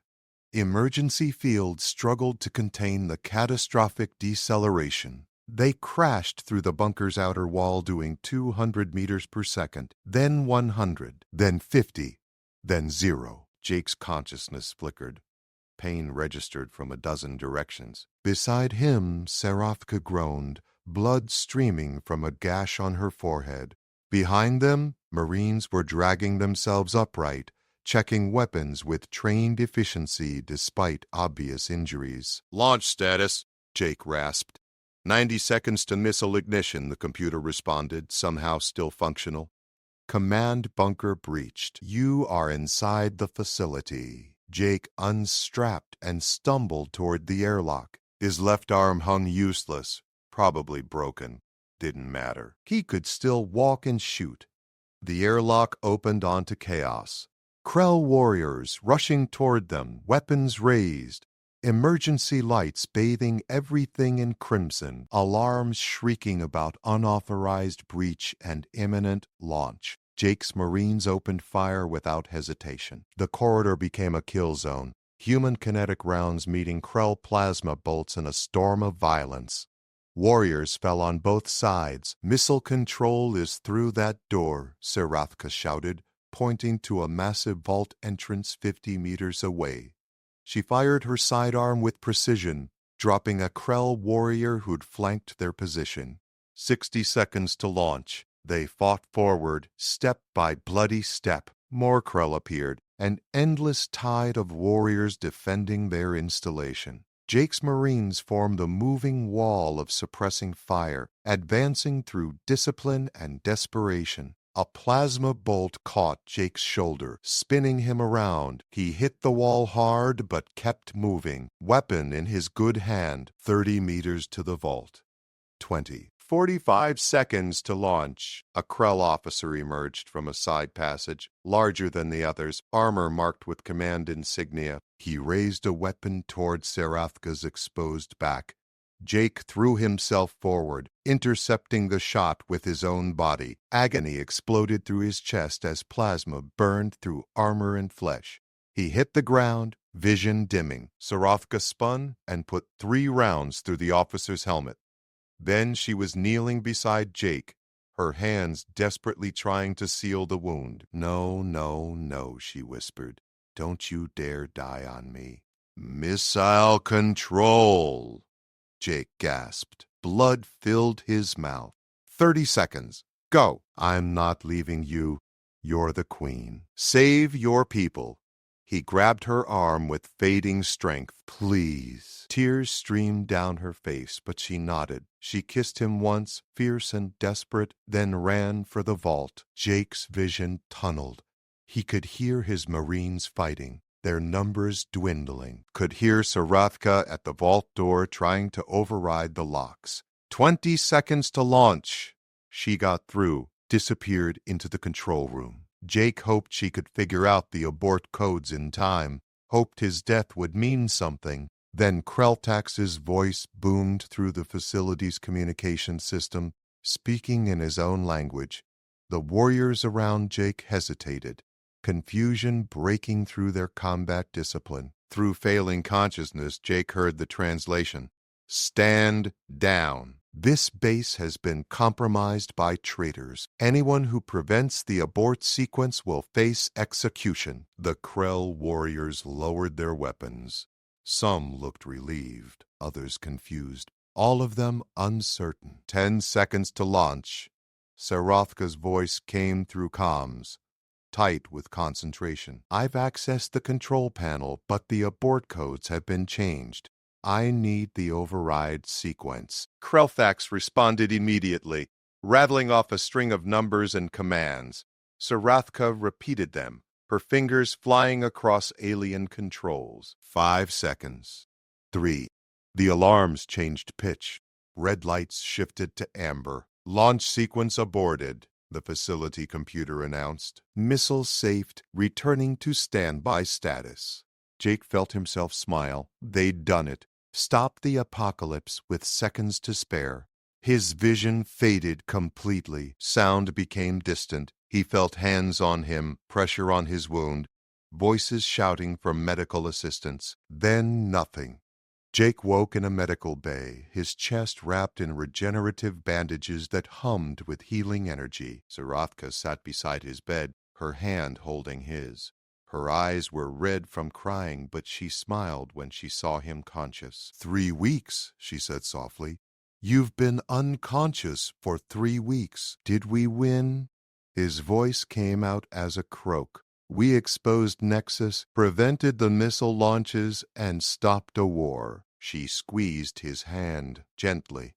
Emergency fields struggled to contain the catastrophic deceleration. They crashed through the bunker's outer wall doing 200 meters per second, then 100, then 50, then 0. Jake's consciousness flickered. Pain registered from a dozen directions. Beside him, Sarathka groaned, blood streaming from a gash on her forehead. Behind them, Marines were dragging themselves upright, checking weapons with trained efficiency despite obvious injuries. "Launch status," Jake rasped. 90 seconds to missile ignition, the computer responded, somehow still functional. "Command bunker breached. You are inside the facility." Jake unstrapped and stumbled toward the airlock. His left arm hung useless, probably broken. Didn't matter. He could still walk and shoot. The airlock opened onto chaos. Krell warriors rushing toward them, weapons raised. Emergency lights bathing everything in crimson. Alarms shrieking about unauthorized breach and imminent launch. Jake's Marines opened fire without hesitation. The corridor became a kill zone. Human kinetic rounds meeting Krell plasma bolts in a storm of violence. Warriors fell on both sides. "Missile control is through that door," Sarathka shouted, pointing to a massive vault entrance 50 meters away. She fired her sidearm with precision, dropping a Krell warrior who'd flanked their position. 60 seconds to launch. They fought forward, step by bloody step. More Krell appeared, an endless tide of warriors defending their installation. Jake's Marines formed a moving wall of suppressing fire, advancing through discipline and desperation. A plasma bolt caught Jake's shoulder, spinning him around. He hit the wall hard but kept moving, weapon in his good hand. 30 meters to the vault. 20. 45 seconds to launch. A Krell officer emerged from a side passage, larger than the others, armor marked with command insignia. He raised a weapon toward Sarathka's exposed back. Jake threw himself forward, intercepting the shot with his own body. Agony exploded through his chest as plasma burned through armor and flesh. He hit the ground, vision dimming. Sarathka spun and put 3 rounds through the officer's helmet. Then she was kneeling beside Jake, her hands desperately trying to seal the wound. "No, no, no," she whispered. "Don't you dare die on me." "Missile control," Jake gasped. Blood filled his mouth. 30 seconds. Go. "I'm not leaving you. You're the queen. Save your people." He grabbed her arm with fading strength. "Please." Tears streamed down her face, but she nodded. She kissed him once, fierce and desperate, then ran for the vault. Jake's vision tunneled. He could hear his Marines fighting. their numbers dwindling. Could hear Sarathka at the vault door trying to override the locks. 20 seconds to launch. She got through, disappeared into the control room. Jake hoped she could figure out the abort codes in time, hoped his death would mean something. Then Kreltax's voice boomed through the facility's communication system, speaking in his own language. The warriors around Jake hesitated, confusion breaking through their combat discipline. Through failing consciousness, Jake heard the translation. Stand down. This base has been compromised by traitors. Anyone who prevents the abort sequence will face execution. The Krell warriors lowered their weapons. Some looked relieved, others confused, all of them uncertain. 10 seconds to launch. Sarathka's voice came through comms, tight with concentration. I've accessed the control panel, but the abort codes have been changed. I need the override sequence. Krelthax responded immediately, rattling off a string of numbers and commands. Sarathka repeated them, her fingers flying across alien controls. 5 seconds. 3. The alarms changed pitch. Red lights shifted to amber. Launch sequence aborted, the facility computer announced. Missile safed, returning to standby status. Jake felt himself smile. They'd done it. Stopped the apocalypse with seconds to spare. His vision faded completely. Sound became distant. He felt hands on him, pressure on his wound, voices shouting for medical assistance. Then nothing. Jake woke in a medical bay, his chest wrapped in regenerative bandages that hummed with healing energy. Sarathka sat beside his bed, her hand holding his. Her eyes were red from crying, but she smiled when she saw him conscious. 3 weeks, she said softly. You've been unconscious for 3 weeks. Did we win? His voice came out as a croak. We exposed Nexus, prevented the missile launches, and stopped a war. She squeezed his hand gently.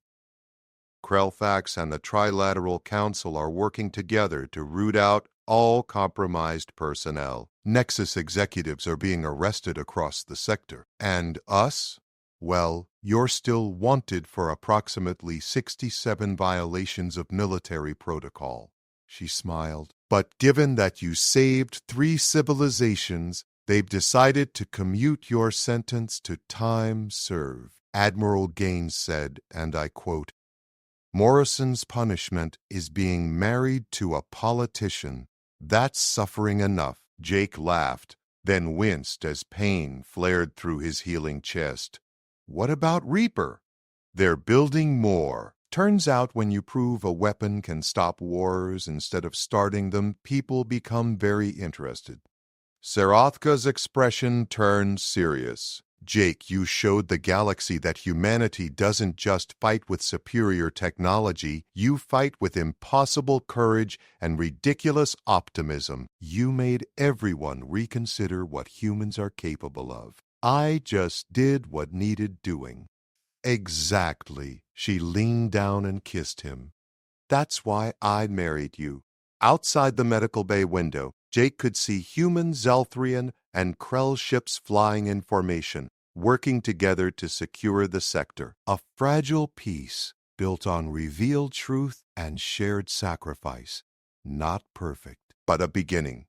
Krelthax and the Trilateral Council are working together to root out all compromised personnel. Nexus executives are being arrested across the sector. And us? Well, you're still wanted for approximately 67 violations of military protocol. She smiled. But given that you saved 3 civilizations, they've decided to commute your sentence to time served. Admiral Gaines said, and I quote, Morrison's punishment is being married to a politician. That's suffering enough. Jake laughed, then winced as pain flared through his healing chest. What about Reaper? They're building more. Turns out when you prove a weapon can stop wars instead of starting them, people become very interested. Sarathka's expression turned serious. Jake, you showed the galaxy that humanity doesn't just fight with superior technology, you fight with impossible courage and ridiculous optimism. You made everyone reconsider what humans are capable of. I just did what needed doing. Exactly. She leaned down and kissed him. That's why I married you. Outside the medical bay window, Jake could see human Zelthrian and Krell ships flying in formation, working together to secure the sector. A fragile peace built on revealed truth and shared sacrifice. Not perfect, but a beginning.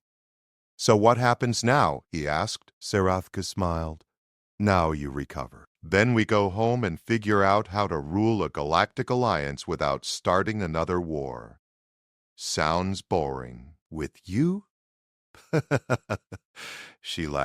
So what happens now? He asked. Sarathka smiled. Now you recover. Then we go home and figure out how to rule a galactic alliance without starting another war. Sounds boring. With you? She laughed.